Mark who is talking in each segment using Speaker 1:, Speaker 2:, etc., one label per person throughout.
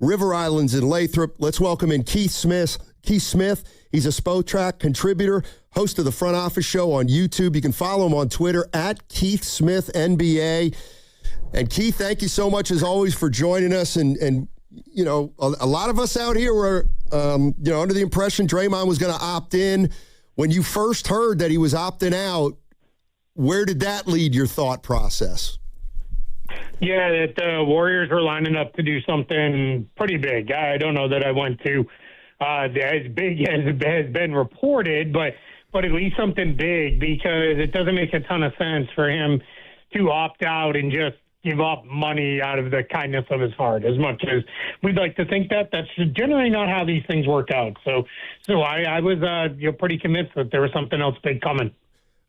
Speaker 1: River Islands in Lathrop. Let's welcome in Keith Smith. Keith Smith, he's a Spotrac contributor, host of the Front Office Show on YouTube. You can follow him on Twitter at Keith Smith NBA. And Keith, thank you so much as always for joining us. And you know, a lot of us out here were, under the impression Draymond was going to opt in. When you first heard that he was opting out, where did that lead your thought process?
Speaker 2: Yeah, that the Warriors were lining up to do something pretty big. I don't know that I went to as big as has been reported, but at least something big, because it doesn't make a ton of sense for him to opt out and just give up money out of the kindness of his heart. As much as we'd like to think that, that's generally not how these things work out. So I was pretty convinced that there was something else big coming.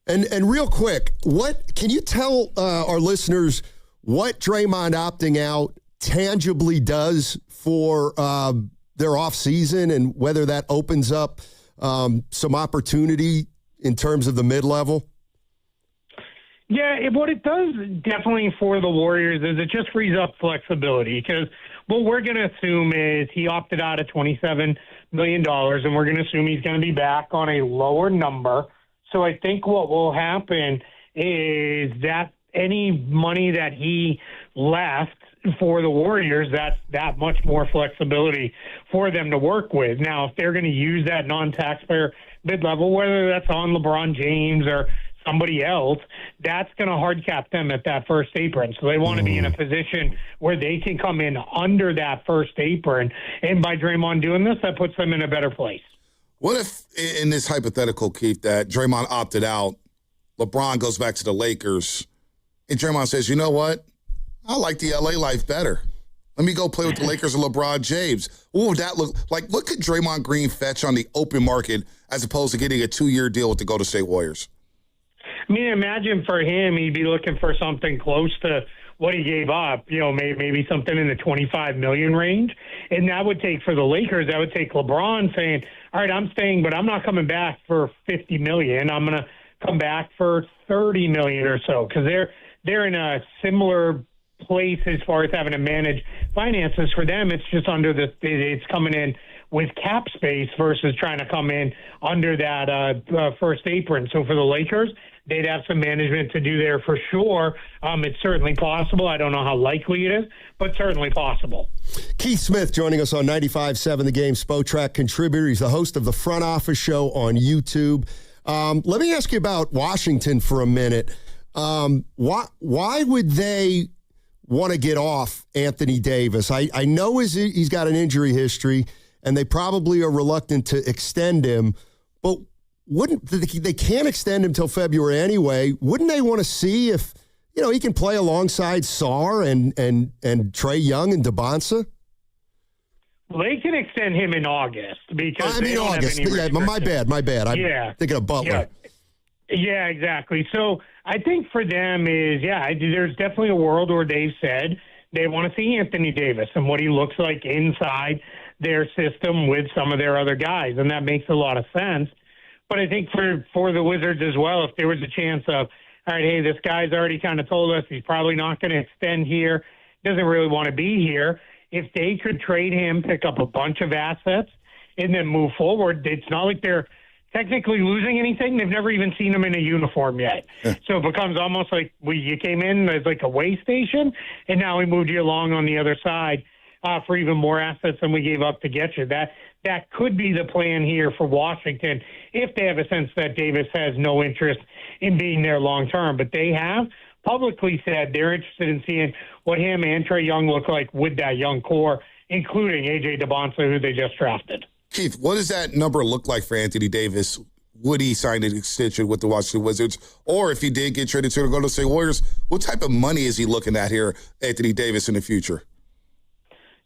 Speaker 1: And real quick, what can you tell our listeners what Draymond opting out tangibly does for their offseason, and whether that opens up some opportunity in terms of the mid-level?
Speaker 2: Yeah, what it does definitely for the Warriors is it just frees up flexibility, because what we're going to assume is he opted out of $27 million, and we're going to assume he's going to be back on a lower number. So I think what will happen is that any money that he left for the Warriors, that's that much more flexibility for them to work with. Now, if they're going to use that non-taxpayer mid-level, whether that's on LeBron James or somebody else, that's going to hard cap them at that first apron. So they want to be in a position where they can come in under that first apron. And by Draymond doing this, that puts them in a better place.
Speaker 3: What if, in this hypothetical, Keith, that Draymond opted out, LeBron goes back to the Lakers, and Draymond says, you know what? I like the LA life better. Let me go play with the Lakers and LeBron James. What would that look like? What could Draymond Green fetch on the open market as opposed to getting a 2-year deal with the Golden State Warriors?
Speaker 2: I mean, imagine for him, he'd be looking for something close to what he gave up, maybe something in the $25 million range. And that would take, for the Lakers, that would take LeBron saying, all right, I'm staying, but I'm not coming back for $50 million. I'm going to come back for $30 million or so, because they're in a similar place as far as having to manage finances. For them, it's just it's coming in with cap space versus trying to come in under that first apron. So for the Lakers, they'd have some management to do there for sure. It's certainly possible. I don't know how likely it is, but certainly possible.
Speaker 1: Keith Smith joining us on 95.7 The Game, Spotrac contributor. He's the host of the Front Office Show on YouTube. Let me ask you about Washington for a minute. Why would they want to get off Anthony Davis? I know he's got an injury history, and they probably are reluctant to extend him, but they can't extend him till February anyway. Wouldn't they want to see if he can play alongside Sarr and Trae Young and DeBonsa?
Speaker 2: Well, they can extend him in August, because they don't
Speaker 1: August.
Speaker 2: have any restrictions.
Speaker 1: My bad. I'm thinking of Butler.
Speaker 2: Yeah, exactly. So I think for them there's definitely a world where they've said they want to see Anthony Davis and what he looks like inside their system with some of their other guys, and that makes a lot of sense. But I think for the Wizards as well, if there was a chance of, all right, hey, this guy's already kind of told us he's probably not going to extend here, doesn't really want to be here, if they could trade him, pick up a bunch of assets, and then move forward, it's not like they're technically losing anything. They've never even seen him in a uniform yet. So it becomes almost like you came in as like a way station, and now we moved you along on the other side for even more assets than we gave up to get you. That could be the plan here for Washington if they have a sense that Davis has no interest in being there long term. But they have publicly said they're interested in seeing what him and Trae Young look like with that young core, including A.J. DeBonsa, who they just drafted.
Speaker 3: Keith, what does that number look like for Anthony Davis? Would he sign an extension with the Washington Wizards? Or if he did get traded to the Golden State Warriors, what type of money is he looking at here, Anthony Davis, in the future?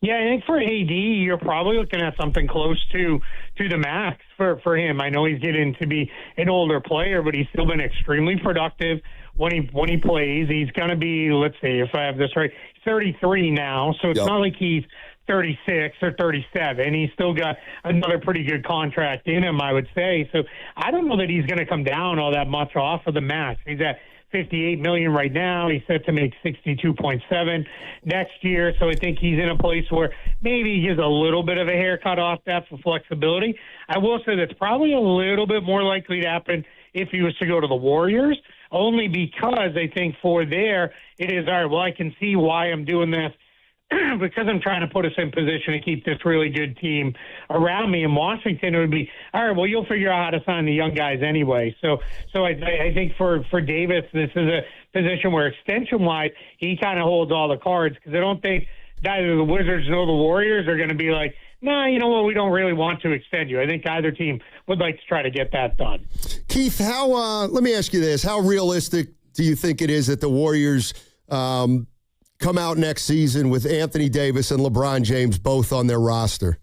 Speaker 2: Yeah, I think for AD, you're probably looking at something close to the max for him. I know he's getting to be an older player, but he's still been extremely productive when he plays. He's going to be, let's see if I have this right, 33 now. So it's not like he's 36 or 37. He's still got another pretty good contract in him, I would say. So I don't know that he's going to come down all that much off of the max. He's at $58 million right now. He's set to make $62.7 next year. So I think he's in a place where maybe he gives a little bit of a haircut off that for flexibility. I will say that's probably a little bit more likely to happen if he was to go to the Warriors, only because I think for there it is, all right, well, I can see why I'm doing this because I'm trying to put us in position to keep this really good team around me. In Washington, it would be, all right, well, you'll figure out how to sign the young guys anyway. So I think for Davis, this is a position where extension-wise, he kind of holds all the cards, because I don't think neither the Wizards nor the Warriors are going to be like, nah, you know what, we don't really want to extend you. I think either team would like to try to get that done.
Speaker 1: Keith, let me ask you this. How realistic do you think it is that the Warriors come out next season with Anthony Davis and LeBron James both on their roster?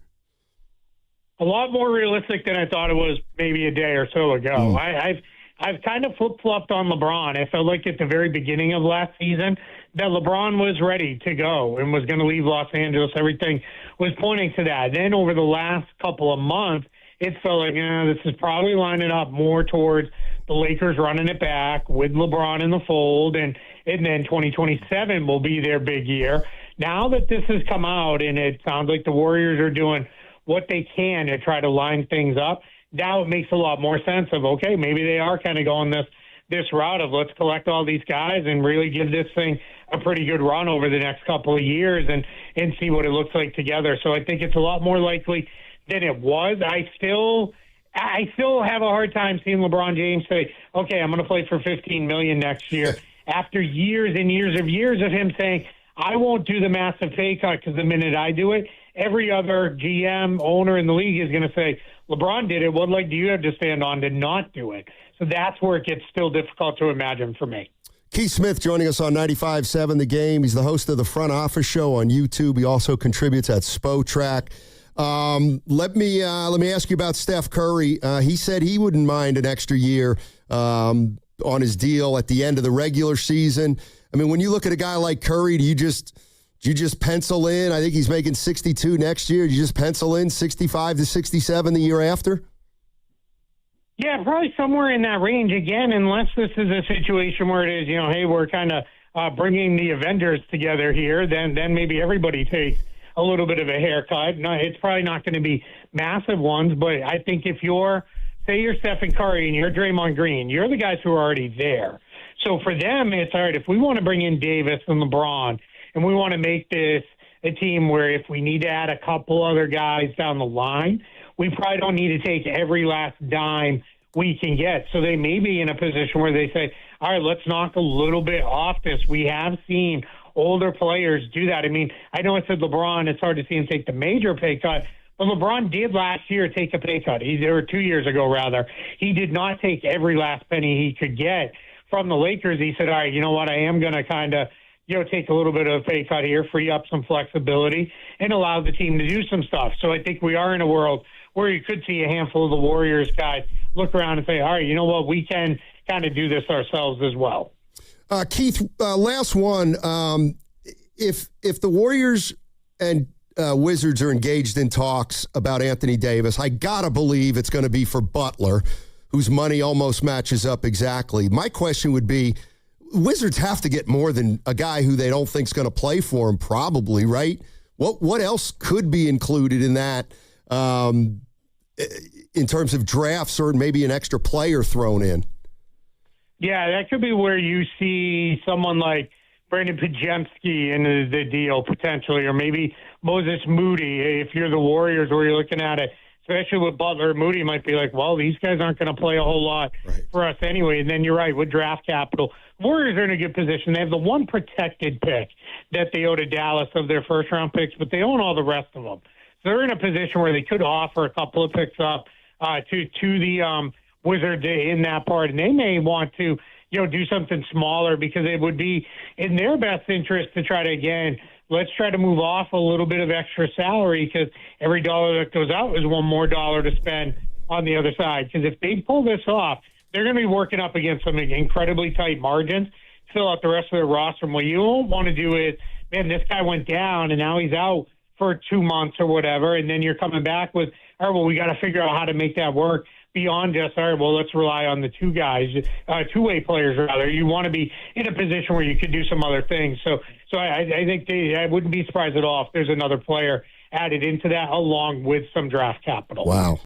Speaker 2: A lot more realistic than I thought it was maybe a day or so ago. I've kind of flip-flopped on LeBron. I felt like at the very beginning of last season that LeBron was ready to go and was going to leave Los Angeles. Everything was pointing to that. Then over the last couple of months, it felt like, this is probably lining up more towards the Lakers running it back with LeBron in the fold, and then 2027 will be their big year. Now that this has come out and it sounds like the Warriors are doing what they can to try to line things up, now it makes a lot more sense of, okay, maybe they are kind of going this route of let's collect all these guys and really give this thing a pretty good run over the next couple of years and see what it looks like together. So I think it's a lot more likely than it was. I still have a hard time seeing LeBron James say, okay, I'm going to play for $15 million next year after years and years of him saying, I won't do the massive pay cut because the minute I do it, every other GM, owner in the league is going to say, LeBron did it. What leg do you have to stand on to not do it? So that's where it gets still difficult to imagine for me.
Speaker 1: Keith Smith joining us on 95.7 The Game. He's the host of the Front Office Show on YouTube. He also contributes at Spotrac. Let me ask you about Steph Curry. He said he wouldn't mind an extra year on his deal at the end of the regular season. I mean, when you look at a guy like Curry, do you just pencil in? I think he's making 62 next year. Do you just pencil in 65 to 67 the year after?
Speaker 2: Yeah, probably somewhere in that range again, unless this is a situation where it is, hey, we're kind of bringing the Avengers together here, then maybe everybody takes a little bit of a haircut. No, it's probably not going to be massive ones, but I think if you're Stephen Curry and you're Draymond Green, you're the guys who are already there. So for them, it's all right, if we want to bring in Davis and LeBron and we want to make this a team where if we need to add a couple other guys down the line, we probably don't need to take every last dime we can get. So they may be in a position where they say, all right, let's knock a little bit off this. We have seen older players do that. I mean, I know I said LeBron, it's hard to see him take the major pay cut, but LeBron did last year take a pay cut. Or 2 years ago, rather. He did not take every last penny he could get from the Lakers. He said, all right, you know what, I am going to kind of, take a little bit of a pay cut here, free up some flexibility, and allow the team to do some stuff. So I think we are in a world where you could see a handful of the Warriors guys look around and say, all right, you know what, we can kind of do this ourselves as well.
Speaker 1: Keith, last one. If the Warriors and Wizards are engaged in talks about Anthony Davis, I got to believe it's going to be for Butler, whose money almost matches up exactly. My question would be, Wizards have to get more than a guy who they don't think is going to play for him, probably, right? What else could be included in that in terms of drafts or maybe an extra player thrown in?
Speaker 2: Yeah, that could be where you see someone like Brandon Pajemski in the deal potentially, or maybe Moses Moody if you're the Warriors where you're looking at it. Especially with Butler, Moody might be like, well, these guys aren't going to play a whole lot for us anyway. And then you're right, with draft capital, Warriors are in a good position. They have the one protected pick that they owe to Dallas of their first-round picks, but they own all the rest of them. So they're in a position where they could offer a couple of picks up to the Wizards in that part. And they may want to, do something smaller because it would be in their best interest to try to, again, let's try to move off a little bit of extra salary because every dollar that goes out is one more dollar to spend on the other side. Because if they pull this off, they're going to be working up against some incredibly tight margins, fill out the rest of their roster. And what you won't want to do is, man, this guy went down and now he's out for 2 months or whatever, and then you're coming back with, all right, well, we got to figure out how to make that work beyond just, all right, well, let's rely on the two-way players rather. You want to be in a position where you could do some other things. So I think I wouldn't be surprised at all if there's another player added into that along with some draft capital.
Speaker 1: Wow.